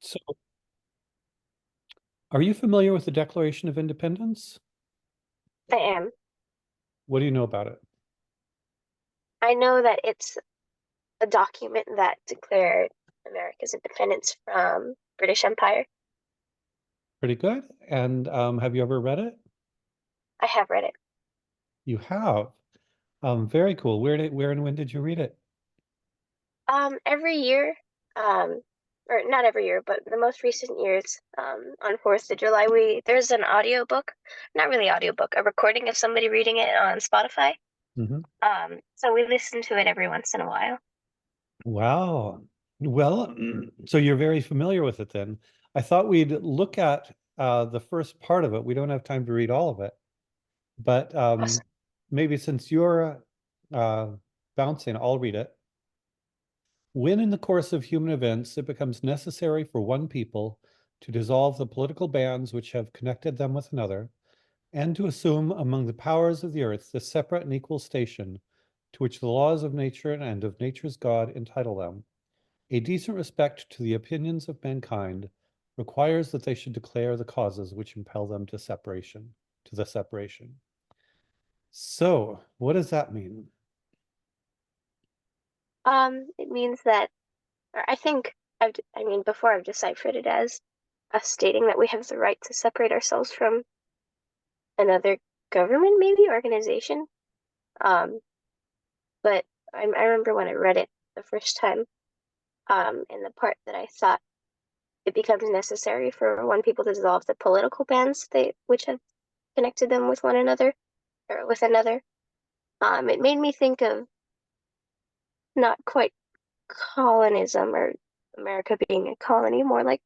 So, are you familiar with the Declaration of Independence? I am. What do you know about it? I know that it's a document that declared America's independence from British Empire. Pretty good. And have you ever read it? I have read it. You have. Very cool. Where and when did you read it? Every year, um, or not every year, but the most recent years, on 4th of July, there's an audiobook, not really audiobook, a recording of somebody reading it on Spotify. Mhm. So we listen to it every once in a while. Wow. Well, so you're very familiar with it then. I thought we'd look at the first part of it. We don't have time to read all of it, but Awesome. maybe since you're uh, bouncing, I'll read it. When in the course of human events it becomes necessary for one people to dissolve the political bands which have connected them with another, and to assume among the powers of the earth the separate and equal station to which the laws of nature and of nature's God entitle them, a decent respect to the opinions of mankind requires that they should declare the causes which impel them to the separation. So, what does that mean? It means that, or I mean, before I've deciphered it as us stating that we have the right to separate ourselves from another government, maybe organization. Um, but I remember when I read it the first time, in the part that I thought it becomes necessary for one people to dissolve the political bands which have connected them with one another or with another. It made me think of not quite colonism or America being a colony, more like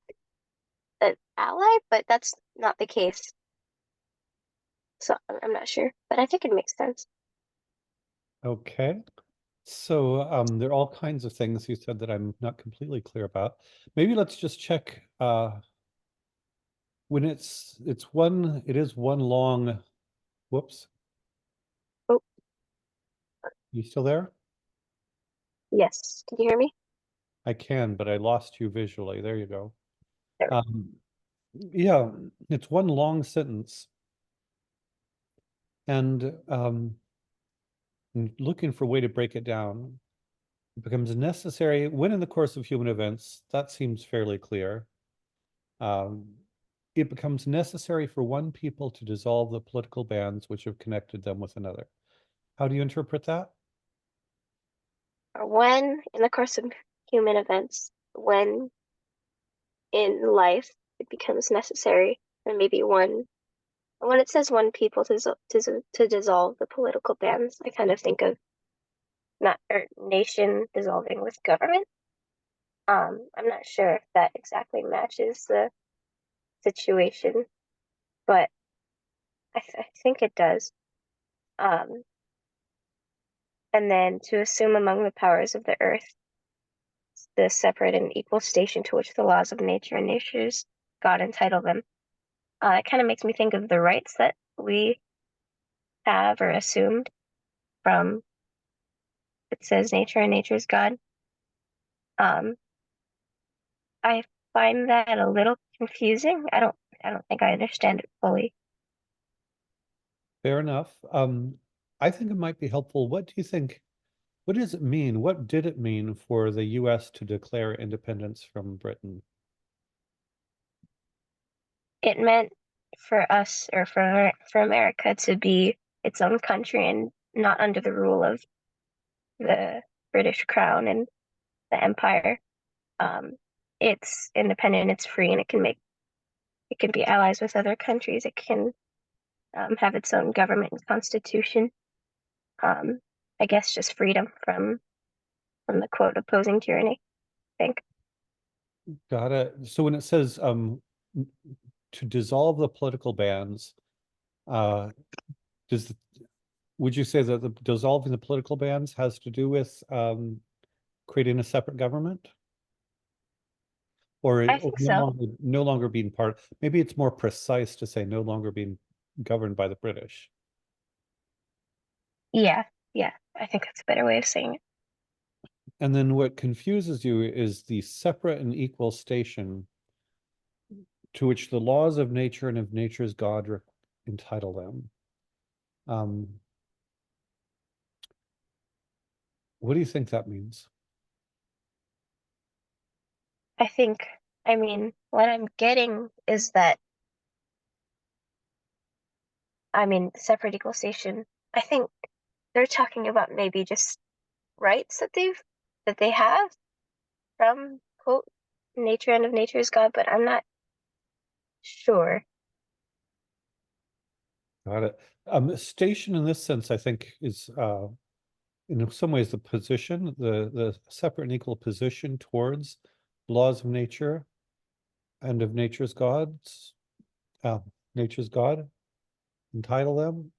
an ally, but that's not the case. So I'm not sure, but I think it makes sense. Okay. So there are all kinds of things you said that I'm not completely clear about. Maybe let's just check when it is one long, whoops, Oh, you still there? yes. Can you hear me? I can, but I lost you visually. There you go. There. Yeah, it's one long sentence. And looking for a way to break it down, it becomes necessary when in the course of human events, that seems fairly clear. Um, it becomes necessary for one people to dissolve the political bands which have connected them with another. How do you interpret that? Or when, in the course of human events, when in life it becomes necessary, and maybe when it says one people to dissolve the political bands, I kind of think of not or nation dissolving with government. I'm not sure if that exactly matches the situation, but I think it does. Um, and then to assume among the powers of the earth the separate and equal station to which the laws of nature and nature's God entitle them. It kind of makes me think of the rights that we have or assumed from it says nature and nature's God. Um, I find that a little confusing. I don't think I understand it fully. Fair enough. I think it might be helpful. What do you think? What does it mean? What did it mean for the US to declare independence from Britain? It meant for us or for America to be its own country and not under the rule of the British Crown and the Empire. Um, it's independent, it's free, and it can be allies with other countries. It can have its own government and constitution. Um, I guess just freedom from the quote opposing tyranny. I think Got it. So when it says to dissolve the political bands, uh, does would you say that the dissolving the political bands has to do with creating a separate government, I or think so. no longer being part? Maybe it's more precise to say no longer being governed by the British. Yeah, yeah. I think that's a better way of saying it. And then what confuses you is the separate and equal station. to which the laws of nature and of nature's God entitle them. What do you think that means? I mean, what I'm getting is that, separate equal station. I think they're talking about maybe just rights that they have from quote nature and of nature's God, but I'm not sure. Got it. Station in this sense, I think, is in some ways the position, the separate and equal position towards laws of nature and of nature's gods, nature's God, entitle them.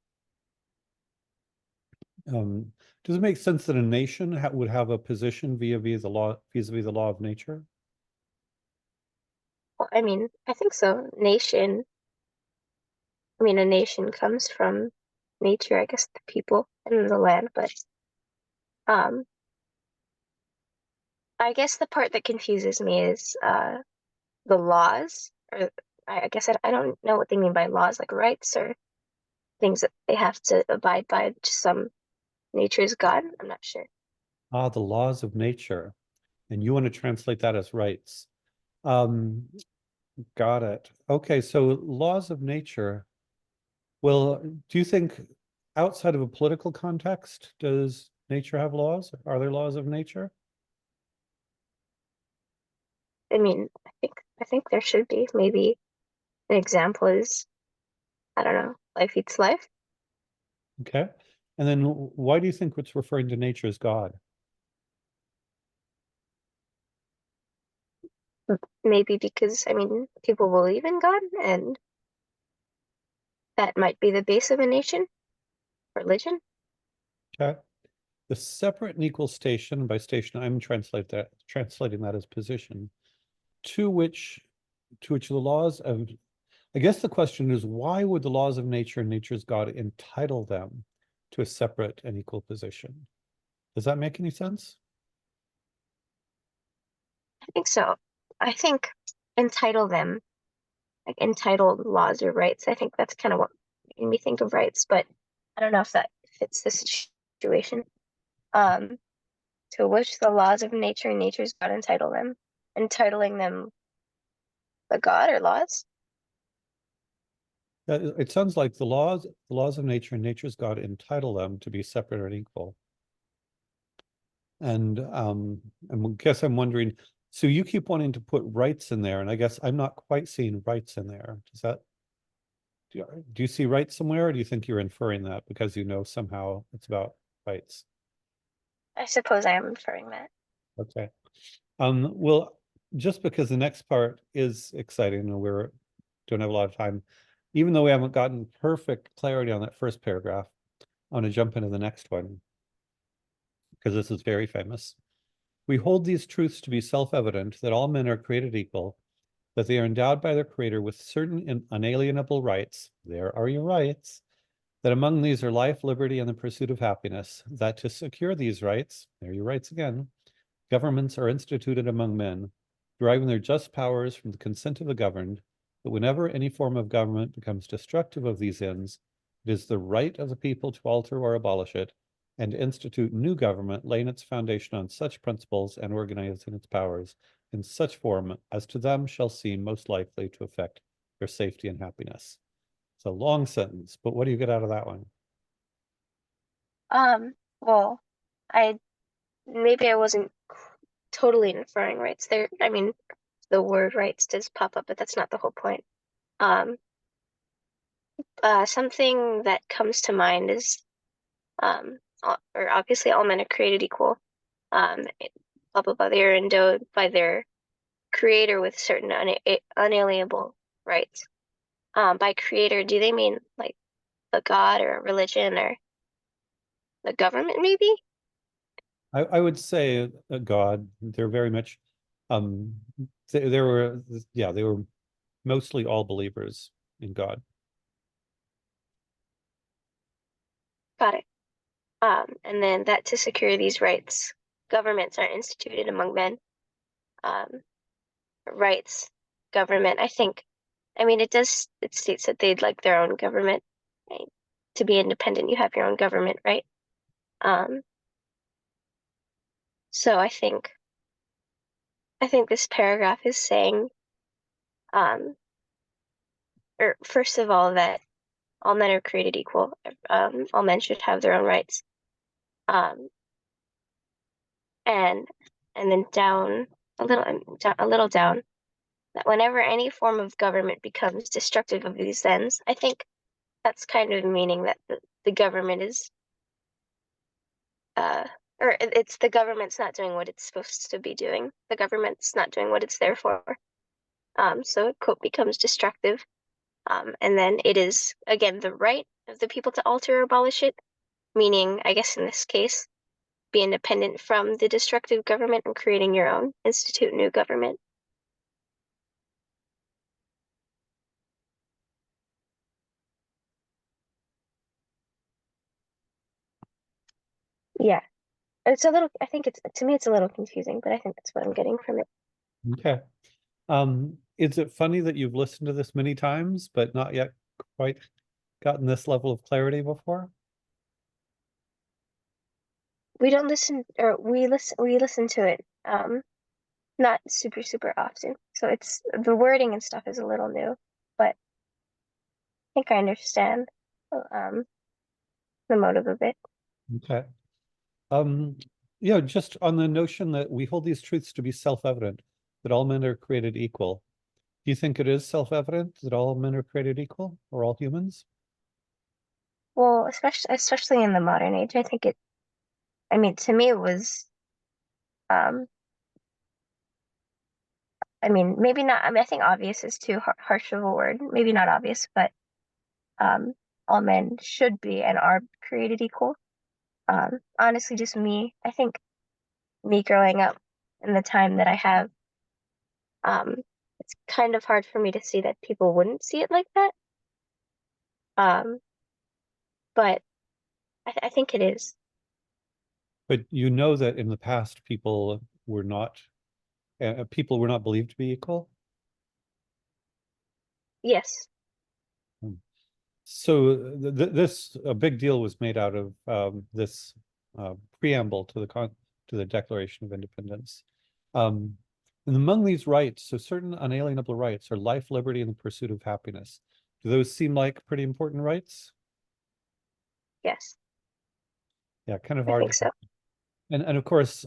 Does it make sense that a nation would have a position vis-a-vis the law of nature? Well, I think so. A nation comes from nature, I guess the people and the land, but um I guess the part that confuses me is the laws, or I guess I don't know what they mean by laws, like rights or things that they have to abide by to some nature's God. I'm not sure. The laws of nature, and you want to translate that as rights. Um, got it. Okay, so laws of nature. Well, do you think outside of a political context, does nature have laws? Are there laws of nature? I think there should be. Maybe an example is, I don't know, life eats life. Okay. And then why do you think it's referring to nature as God? Maybe because people believe in God, and that might be the base of a nation, religion. Okay. The separate and equal station, by station, I'm translating that as position, to which the laws of, I guess the question is, why would the laws of nature and nature's God entitle them to a separate and equal position? Does that make any sense? I think so. I think entitle them, like entitled laws or rights. I think that's kind of what made me think of rights, but I don't know if that fits the situation. Um, to which the laws of nature and nature's God entitle them, entitling them the God or laws. It sounds like the laws of nature and nature's God entitle them to be separate and equal. And I guess I'm wondering, so you keep wanting to put rights in there, and I guess I'm not quite seeing rights in there. Do you see rights somewhere, or do you think you're inferring that because you know somehow it's about rights? I suppose I am inferring that. Okay. Well, just because the next part is exciting and we don't have a lot of time, even though we haven't gotten perfect clarity on that first paragraph, I want to jump into the next one because this is very famous. We hold these truths to be self-evident that all men are created equal, that they are endowed by their creator with certain unalienable rights. There are your rights. That among these are life, liberty, and the pursuit of happiness. That to secure these rights, there are your rights again, governments are instituted among men, deriving their just powers from the consent of the governed, but whenever any form of government becomes destructive of these ends, it is the right of the people to alter or abolish it, and institute new government, laying its foundation on such principles and organizing its powers in such form as to them shall seem most likely to affect their safety and happiness. It's a long sentence, but what do you get out of that one? Well, I maybe I wasn't totally inferring rights there. The word rights does pop up, but that's not the whole point. Um, Something that comes to mind is, or obviously all men are created equal. Um, blah blah blah. They are endowed by their creator with certain unalienable rights. By creator, do they mean like a god or a religion or the government, maybe? I would say God. They're very much, um, they were, yeah, they were mostly all believers in God. Got it. And then that to secure these rights, governments are instituted among men. Um, Rights, government. I think I mean, it states that they'd like their own government, right? To be independent, you have your own government, right? Um, so I think this paragraph is saying, um, or first of all, that all men are created equal. All men should have their own rights. Um, and then down a little down, that whenever any form of government becomes destructive of these ends, I think that's kind of meaning that the government is uh or it's the government's not doing what it's supposed to be doing. The government's not doing what it's there for. So it quote becomes destructive. And then it is again the right of the people to alter or abolish it, meaning, I guess in this case, be independent from the destructive government and creating your own, institute new government. Yeah. It's a little, I think it's, to me, it's a little confusing, but I think that's what I'm getting from it. Okay. Is it funny that you've listened to this many times, but not yet quite gotten this level of clarity before? We don't listen, or we listen to it, not super often. So it's, the wording and stuff is a little new, but I think I understand, um, the motive of it. Okay. Um, just on the notion that we hold these truths to be self-evident, that all men are created equal. Do you think it is self-evident that all men are created equal, or all humans? Well, especially in the modern age, I think it, I mean, to me, it was, um, I mean, maybe not, I mean, I think obvious is too harsh of a word. Maybe not obvious, but um, all men should be and are created equal. Honestly, just me, I think me growing up in the time that I have, um, it's kind of hard for me to see that people wouldn't see it like that. Um, but I think it is. But you know that in the past people were not believed to be equal. Yes, So this a big deal was made out of this preamble to the Declaration of Independence. Um, and among these rights, so certain unalienable rights are life, liberty, and the pursuit of happiness. Do those seem like pretty important rights? yes, Yeah, kind of I hard. think so. And of course,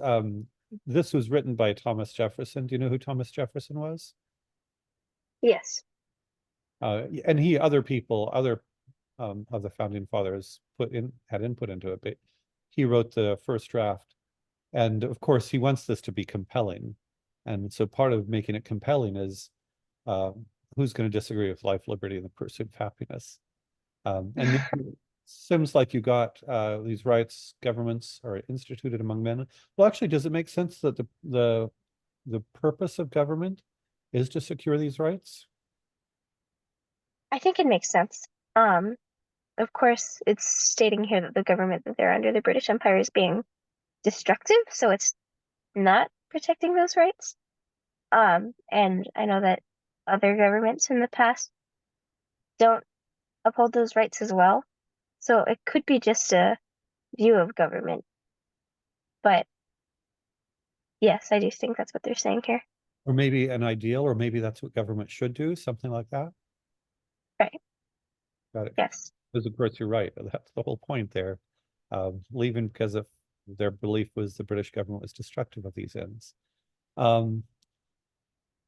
this was written by Thomas Jefferson. Do you know who Thomas Jefferson was? Yes, And other of the founding fathers had input into it, but he wrote the first draft. And of course, he wants this to be compelling. And so part of making it compelling is uh, who's going to disagree with life, liberty, and the pursuit of happiness. And then it seems like you got these rights, governments are instituted among men. Well, actually, does it make sense that the purpose of government is to secure these rights? I think it makes sense. Of course, it's stating here that the government that they're under, the British Empire, is being destructive, so it's not protecting those rights. And I know that other governments in the past don't uphold those rights as well. So it could be just a view of government. But yes, I do think that's what they're saying here. Or maybe an ideal, or maybe that's what government should do, something like that. Right. Got it. Yes. Because of course you're right. That's the whole point there. Leaving because of their belief was the British government was destructive of these ends. Um,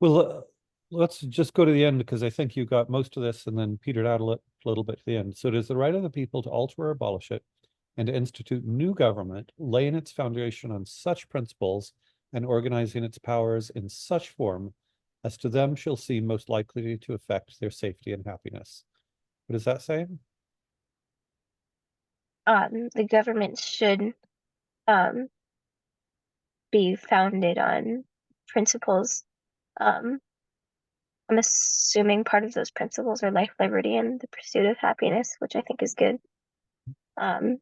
well, let's just go to the end because I think you got most of this and then petered out a little bit to the end. So it is the right of the people to alter or abolish it and to institute new government, laying its foundation on such principles and organizing its powers in such form as to them shall seem most likely to affect their safety and happiness. What does that say? The government should um be founded on principles. Um, I'm assuming part of those principles are life, liberty, and the pursuit of happiness, which I think is good. Um,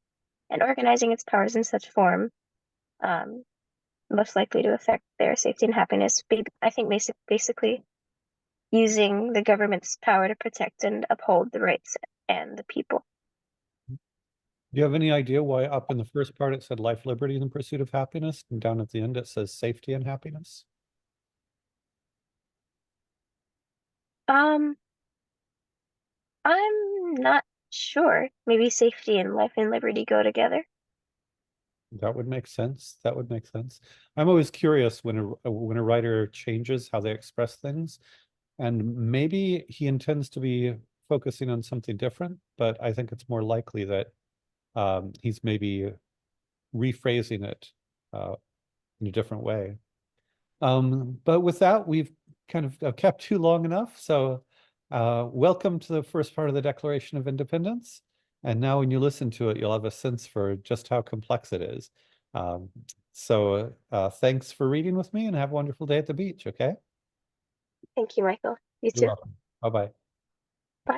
and organizing its powers in such form, most likely to affect their safety and happiness. I think basically using the government's power to protect and uphold the rights and the people. Do you have any idea why up in the first part it said life, liberty, and the pursuit of happiness, and down at the end it says safety and happiness? Um, I'm not sure. Maybe safety and life and liberty go together. That would make sense. That would make sense. I'm always curious when a writer changes how they express things, and maybe he intends to be focusing on something different, but I think it's more likely that he's maybe rephrasing it in a different way. But with that, we've kind of kept too long enough. So welcome to the first part of the Declaration of Independence. And now when you listen to it, you'll have a sense for just how complex it is. Um, thanks for reading with me and have a wonderful day at the beach, okay? Thank you, Michael. You You're too. welcome. Bye-bye.